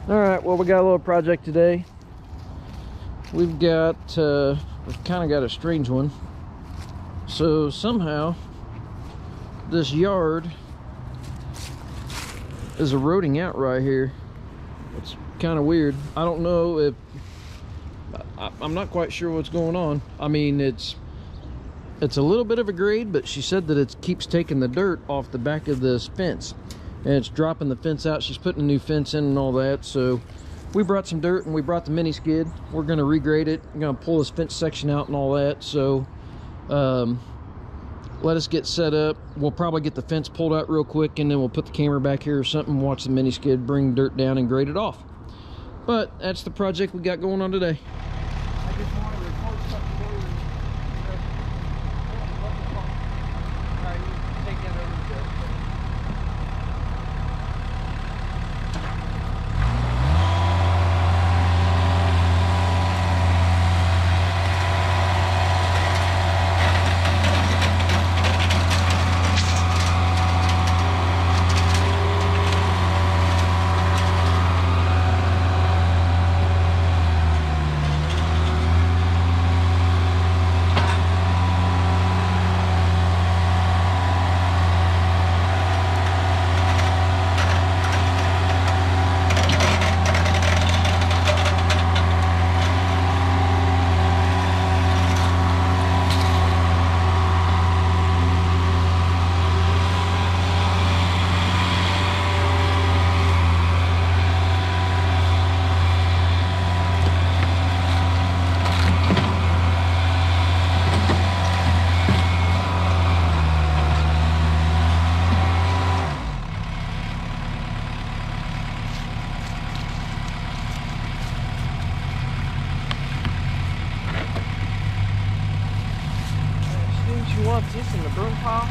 All right, well, we got a little project today. We've kind of got a strange one. So somehow this yard is eroding out right here. It's kind of weird. I don't know if I'm not quite sure what's going on. I mean, it's a little bit of a grade, but she said that it keeps taking the dirt off the back of this fence and it's dropping the fence out. She's putting a new fence in and all that. So we brought some dirt and we brought the mini skid. We're going to regrade it. We're going to pull this fence section out and all that. So let us get set up. We'll probably get the fence pulled out real quick, and then we'll put the camera back here or something, watch the mini skid, bring dirt down and grade it off. But that's the project we got going on today. I just want to report something for you. All right, you take that over to Jeff. She wants this in the broom pile.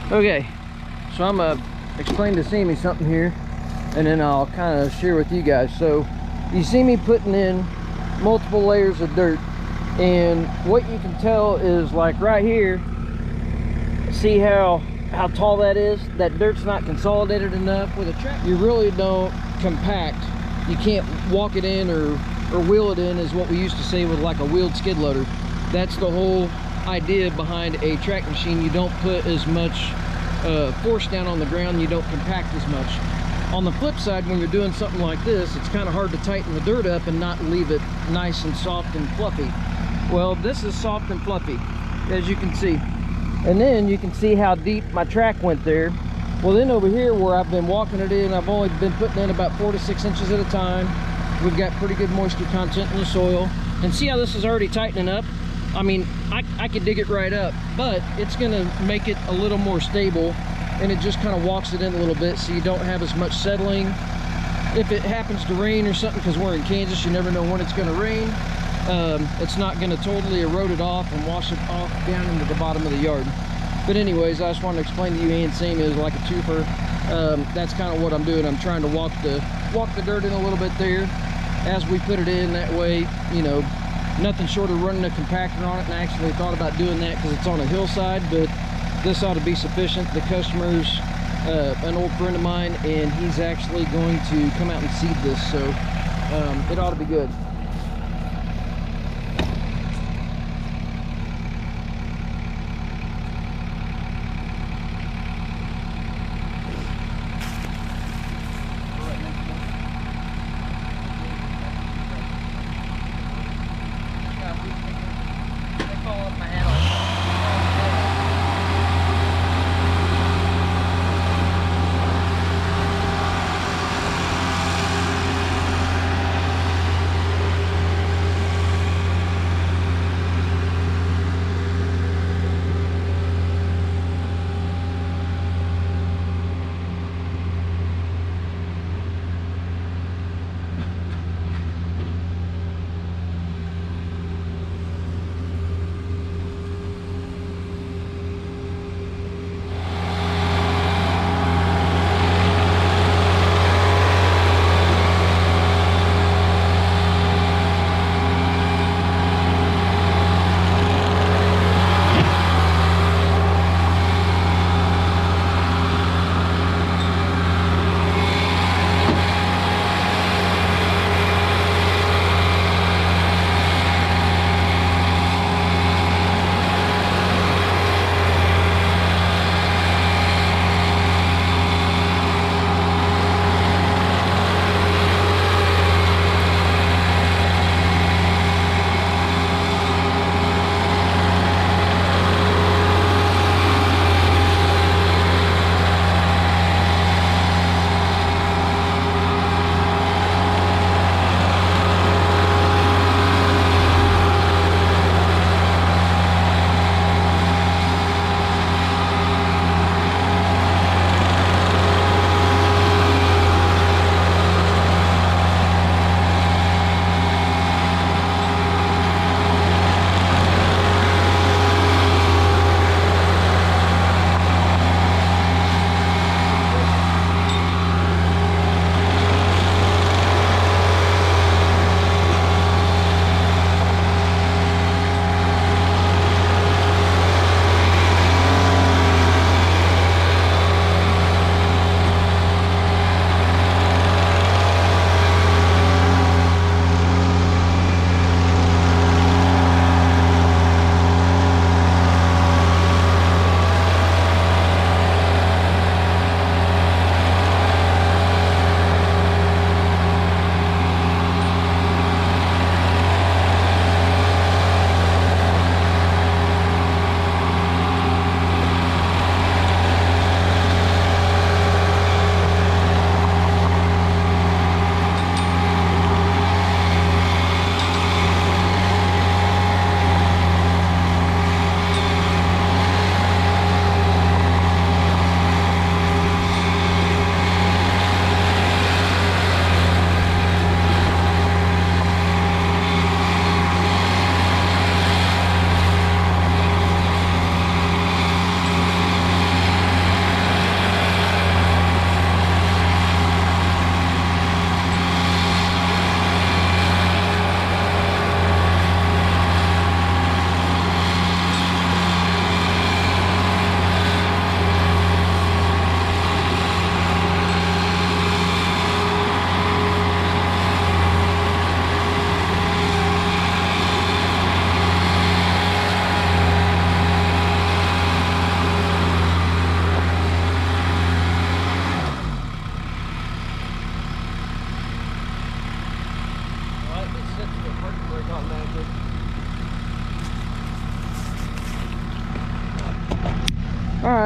Okay, so I'm gonna explain to Sammy something here, and then I'll kind of share with you guys. So you see me putting in multiple layers of dirt, and what you can tell is, like right here, see how tall that is? That dirt's not consolidated enough. With a tractor, you really don't compact. You can't walk it in or wheel it in, is what we used to say with like a wheeled skid loader. That's the whole idea behind a track machine. You don't put as much force down on the ground, you don't compact as much. On the flip side, when you're doing something like this, it's kind of hard to tighten the dirt up and not leave it nice and soft and fluffy. Well, this is soft and fluffy, as you can see. And then you can see how deep my track went there. Well, then over here where I've been walking it in, I've only been putting in about 4 to 6 inches at a time. We've got pretty good moisture content in the soil. And see how this is already tightening up? I mean, I could dig it right up, but it's gonna make it a little more stable, and it just kind of walks it in a little bit so you don't have as much settling. If it happens to rain or something, because we're in Kansas, you never know when it's gonna rain, it's not gonna totally erode it off and wash it off down into the bottom of the yard. But anyways, I just wanted to explain to you and Sammy, is like a twofer. That's kind of what I'm doing. I'm trying to walk the dirt in a little bit there as we put it in. That way, you know, nothing short of running a compactor on it. And I actually thought about doing that because it's on a hillside, but this ought to be sufficient. The customer's an old friend of mine, and he's actually going to come out and seed this, so it ought to be good.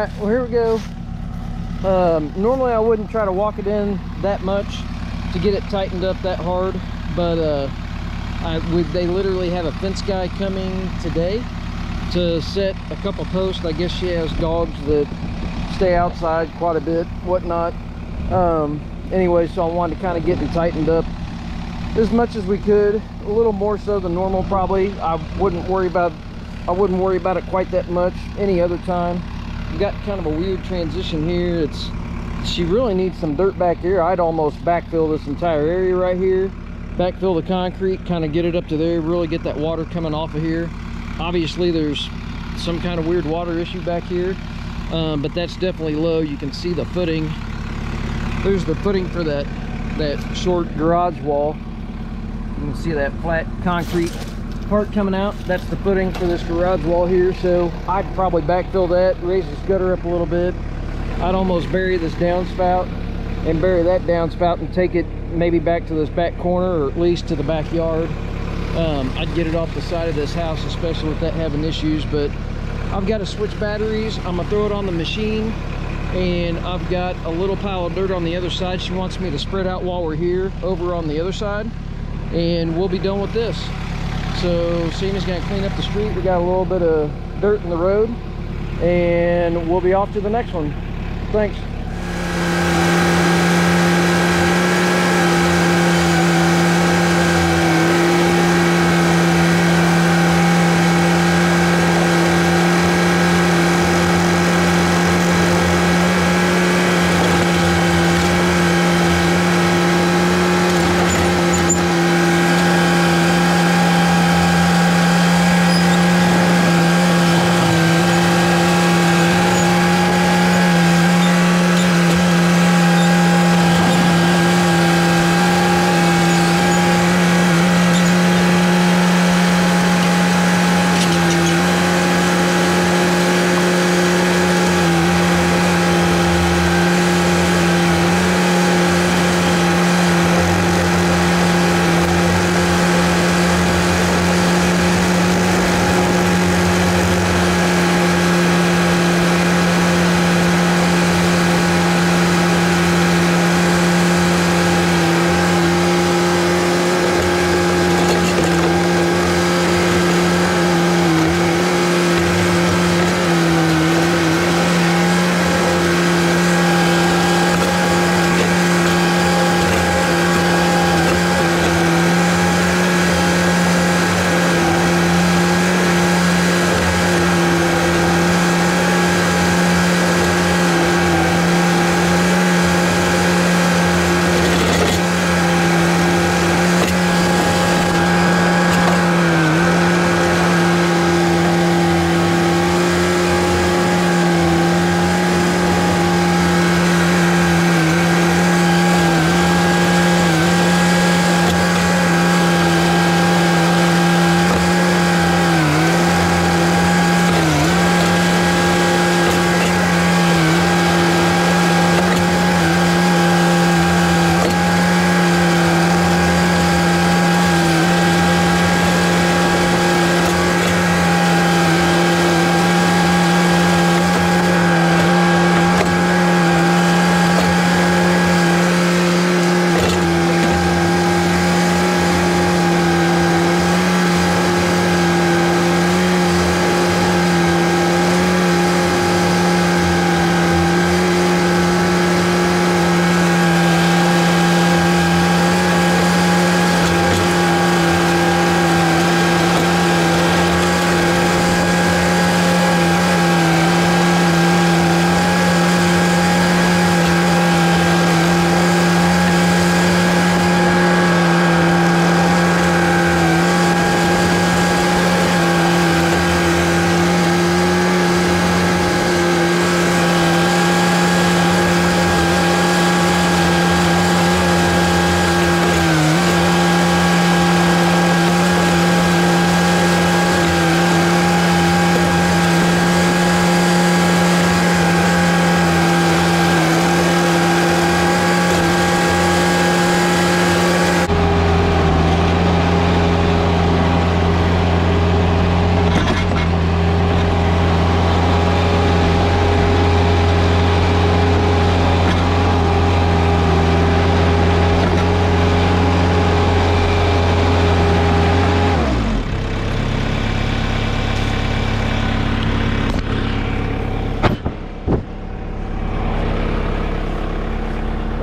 right, well, here we go. Normally I wouldn't try to walk it in that much to get it tightened up that hard, but they literally have a fence guy coming today to set a couple posts. I guess she has dogs that stay outside quite a bit, whatnot. Anyway, so I wanted to kind of get it tightened up as much as we could, a little more so than normal probably. I wouldn't worry about it quite that much any other time. We've got kind of a weird transition here. She really needs some dirt back here. I'd almost backfill this entire area right here, backfill the concrete, kind of get it up to there, really get that water coming off of here. Obviously there's some kind of weird water issue back here, but that's definitely low. You can see the footing. There's the footing for that short garage wall. You can see that flat concrete part coming out. That's the footing for this garage wall here. So I'd probably backfill that, raise this gutter up a little bit. I'd almost bury this downspout and bury that downspout and take it maybe back to this back corner, or at least to the backyard. I'd get it off the side of this house, especially with that having issues. But I've got to switch batteries. I'm gonna throw it on the machine, and I've got a little pile of dirt on the other side. She wants me to spread out while we're here over on the other side, and we'll be done with this. So Sammy's gonna clean up the street. We got a little bit of dirt in the road, and we'll be off to the next one. Thanks.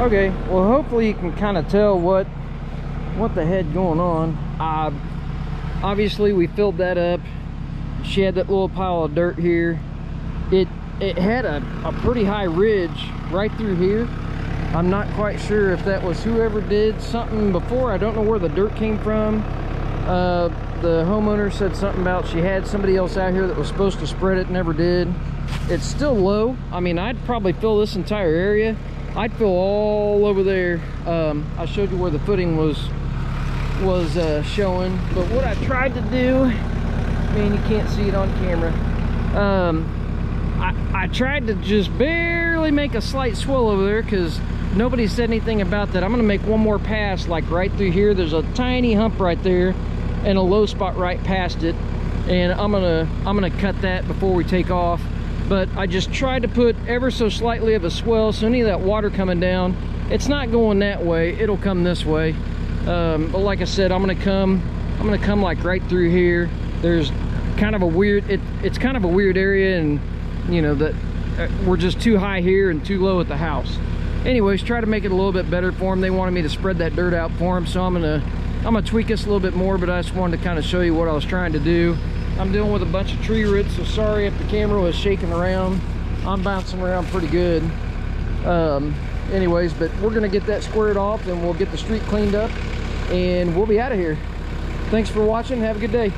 Okay, well hopefully you can kind of tell what the heck going on. Obviously we filled that up. She had that little pile of dirt here. It had a pretty high ridge right through here. I'm not quite sure if that was whoever did something before. I don't know where the dirt came from. The homeowner said something about she had somebody else out here that was supposed to spread it, never did. It's still low. I mean, I'd probably fill this entire area. I'd fill all over there. I showed you where the footing was showing, but what I tried to do, man, you can't see it on camera. I tried to just barely make a slight swell over there because nobody said anything about that. I'm gonna make one more pass, like right through here. There's a tiny hump right there and a low spot right past it, and I'm gonna cut that before we take off. But I just tried to put ever so slightly of a swell, so any of that water coming down, it's not going that way, it'll come this way. But like I said, I'm gonna come like right through here. There's kind of a weird, it's kind of a weird area, and you know that we're just too high here and too low at the house. Anyways, try to make it a little bit better for them. They wanted me to spread that dirt out for them, so I'm gonna tweak this a little bit more, but I just wanted to kind of show you what I was trying to do. I'm dealing with a bunch of tree roots, so sorry if the camera was shaking around. I'm bouncing around pretty good. Anyways, but we're gonna get that squared off and we'll get the street cleaned up and we'll be out of here. Thanks for watching. Have a good day.